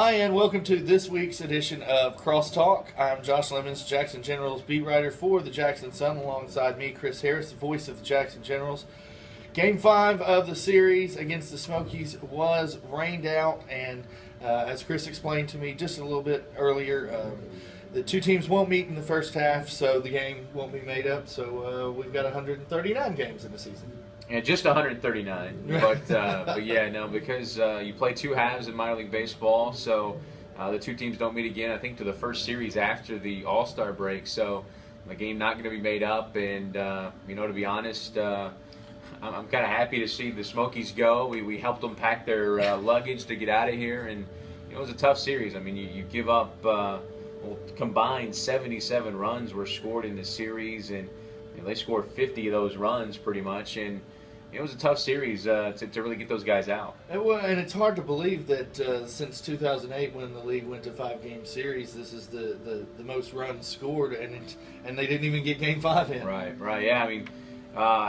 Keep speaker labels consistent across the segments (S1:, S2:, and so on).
S1: Hi, and welcome to this week's edition of Crosstalk. I'm Josh Lemons, Jackson Generals beat writer for the Jackson Sun, alongside me, Chris Harris, the voice of the Jackson Generals. Game 5 of the series against the Smokies was rained out, and as Chris explained to me just a little bit earlier, the two teams won't meet in the first half, so the game won't be made up. So we've got 139 games in the season.
S2: Yeah, just 139. But yeah, no, because you play two halves in minor league baseball, so the two teams don't meet again, I think, to the first series after the All-Star break. So the game not going to be made up, and, to be honest, I'm kind of happy to see the Smokies go. We helped them pack their luggage to get out of here, and it was a tough series. I mean, you give up combined 77 runs were scored in this series, and they scored 50 of those runs pretty much, and it was a tough series to really get those guys out.
S1: And it's hard to believe that since 2008, when the league went to 5-game series, this is the most runs scored, and they didn't even get Game 5 in.
S2: Right. Yeah, I mean,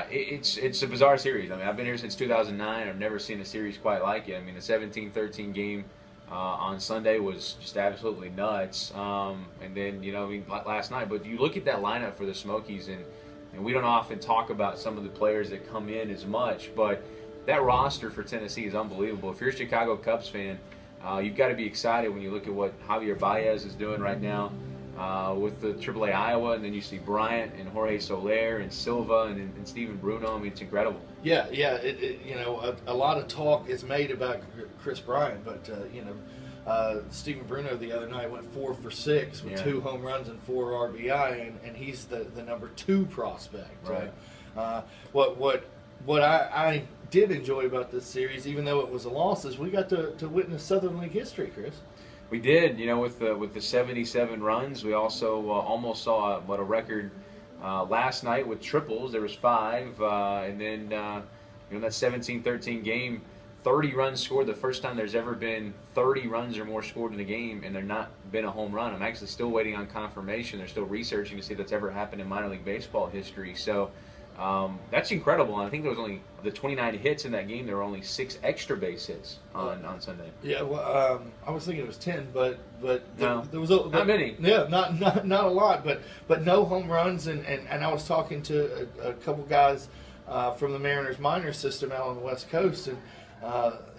S2: it's a bizarre series. I mean, I've been here since 2009. I've never seen a series quite like it. I mean, the 17-13 game on Sunday was just absolutely nuts. And then, last night. But you look at that lineup for the Smokies, and we don't often talk about some of the players that come in as much, but that roster for Tennessee is unbelievable. If you're a Chicago Cubs fan, you've got to be excited when you look at what Javier Baez is doing right now with the AAA Iowa, and then you see Bryant and Jorge Soler and Silva and Steven Bruno. I mean, it's incredible.
S1: Yeah. A lot of talk is made about Chris Bryant, but Steven Bruno the other night went 4 for 6 with 2 home runs and 4 RBI, and he's the number 2 prospect.
S2: Right.
S1: What I did enjoy about this series, even though it was a loss, is we got to witness Southern League history, Chris.
S2: We did. With the 77 runs, we also almost saw a record last night with triples. There was 5, and then that 17-13 game. 30 runs scored, the first time there's ever been 30 runs or more scored in a game, and there not been a home run. I'm actually still waiting on confirmation. They're still researching to see if that's ever happened in minor league baseball history. So that's incredible. And I think there was only the 29 hits in that game. There were only 6 extra base hits on Sunday.
S1: Yeah, well, I was thinking it was 10, but
S2: no,
S1: there was
S2: not many.
S1: Yeah, not a lot, but no home runs. And I was talking to a couple guys from the Mariners minor system out on the West Coast, and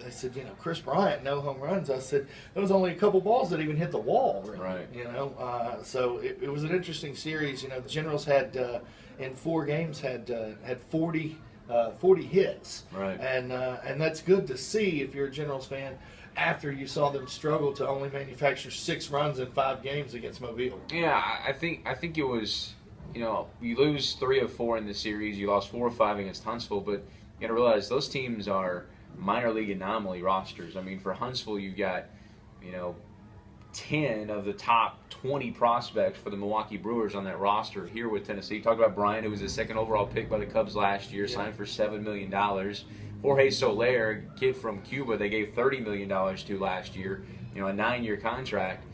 S1: they said, Chris Bryant, no home runs. I said, there was only a couple balls that even hit the wall. Really,
S2: right.
S1: So it was an interesting series. The Generals had in 4 games had 40 hits.
S2: Right.
S1: And that's good to see if you're a Generals fan after you saw them struggle to only manufacture 6 runs in 5 games against Mobile.
S2: Yeah, I think it was, you lose 3 of 4 in the series. You lost 4 of 5 against Huntsville, but you got to realize those teams are minor league anomaly rosters. I mean, for Huntsville, you've got, 10 of the top 20 prospects for the Milwaukee Brewers on that roster. Here with Tennessee, talked about Bryant, who was the 2nd overall pick by the Cubs last year, signed for $7 million. Jorge Soler, a kid from Cuba, they gave $30 million to last year, a 9-year contract.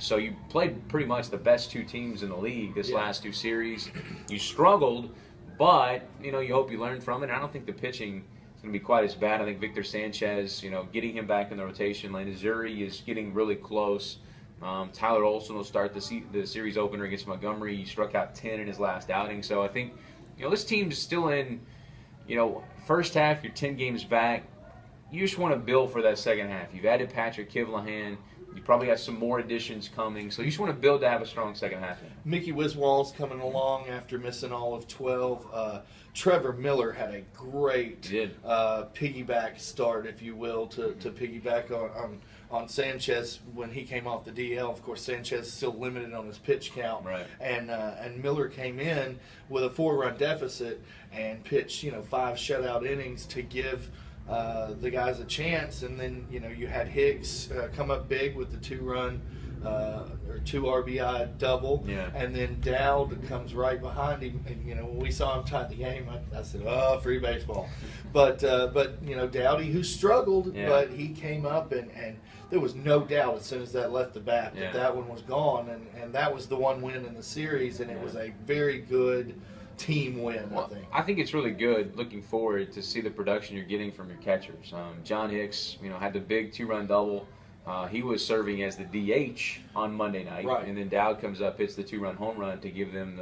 S2: So you played pretty much the best 2 teams in the league this last 2 series. You struggled, but, you hope you learned from it. I don't think the pitching is going to be quite as bad. I think Victor Sanchez, getting him back in the rotation. Landon Zuri is getting really close. Tyler Olson will start the series opener against Montgomery. He struck out 10 in his last outing. So I think, this team's still in, first half, you're 10 games back. You just want to build for that second half. You've added Patrick Kivlahan. You probably got some more additions coming. So you just want to build to have a strong second half.
S1: Mickey Wiswall's coming along after missing all of 12. Trevor Miller had a great piggyback start, if you will, to piggyback on Sanchez when he came off the DL. Of course, Sanchez is still limited on his pitch count.
S2: Right.
S1: And Miller came in with a 4-run deficit and pitched 5 shutout innings to give the guys a chance, and then you had Hicks come up big with the 2-run or 2 RBI double, and then Dowd comes right behind him. And when we saw him tie the game, I said, "Oh, free baseball." But Dowdy, who struggled, but he came up, and there was no doubt as soon as that left the bat that one was gone, and that was the one win in the series, and it was a very good team win,
S2: well, I think it's really good looking forward to see the production you're getting from your catchers. John Hicks, had the big 2-run double He was serving as the DH on Monday night,
S1: Right.
S2: and then Dowd comes up, hits the 2-run home run to give them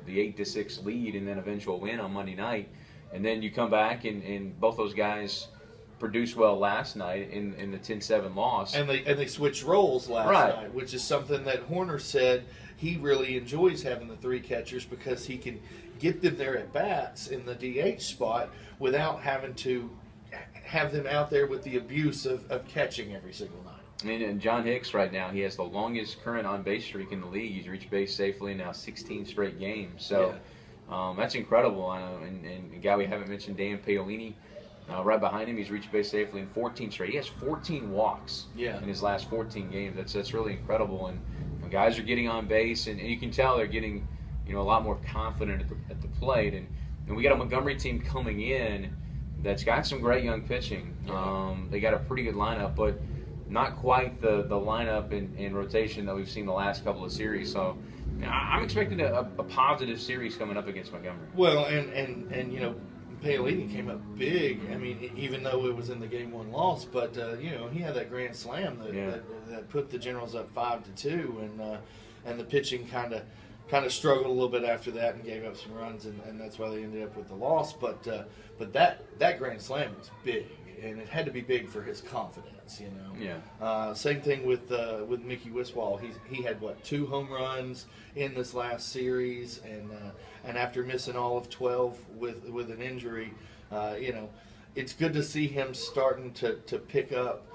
S2: the 8-6 lead, and then eventual win on Monday night. And then you come back, and both those guys produced well last night in the 10-7 loss.
S1: And they switched roles last night, which is something that Horner said he really enjoys having the 3 catchers because he can get them their at bats in the DH spot without having to have them out there with the abuse of catching every single night.
S2: I mean, and John Hicks right now, he has the longest current on-base streak in the league. He's reached base safely in now 16 straight games. So that's incredible. And a guy we haven't mentioned, Dan Paolini, right behind him, he's reached base safely in 14 straight. He has 14 walks in his last 14 games. That's really incredible. And guys are getting on base, and you can tell they're getting a lot more confident at the plate. And we got a Montgomery team coming in that's got some great young pitching. They got a pretty good lineup, but not quite the lineup in rotation that we've seen the last couple of series. So I'm expecting a positive series coming up against Montgomery.
S1: Well, and Paolini came up big. I mean, even though it was in the game 1 loss, but he had that grand slam that put the Generals up 5-2, and the pitching kind of struggled a little bit after that and gave up some runs, and that's why they ended up with the loss. But that grand slam was big, and it had to be big for his confidence. Same thing with Mickey Wiswall. He had 2 home runs in this last series, and after missing all of 12 with an injury, it's good to see him starting to pick up.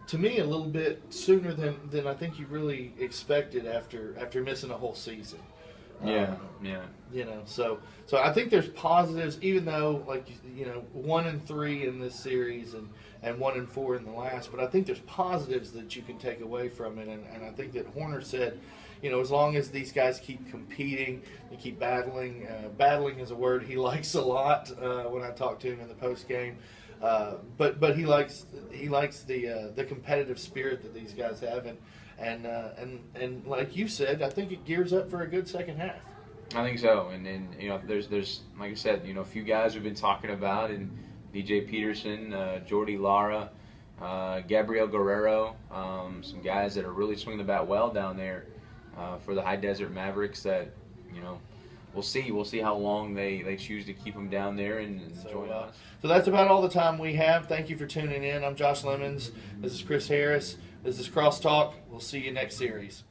S1: To me, a little bit sooner than I think you really expected after missing a whole season. So I think there's positives, even though 1-3 in this series and 1-4 in the last. But I think there's positives that you can take away from it, and I think that Horner said, as long as these guys keep competing, they keep battling. Battling is a word he likes a lot when I talk to him in the post game. But he likes the competitive spirit that these guys have, and like you said, I think it gears up for a good second half.
S2: I think so, and there's like I said, a few guys we've been talking about, and DJ Peterson, Jordy Lara, Gabriel Guerrero, some guys that are really swinging the bat well down there for the High Desert Mavericks. That we'll see how long they choose to keep them down there and join us.
S1: So that's about all the time we have. Thank you for tuning in. I'm Josh Lemons. This is Chris Harris. This is Crosstalk. We'll see you next series.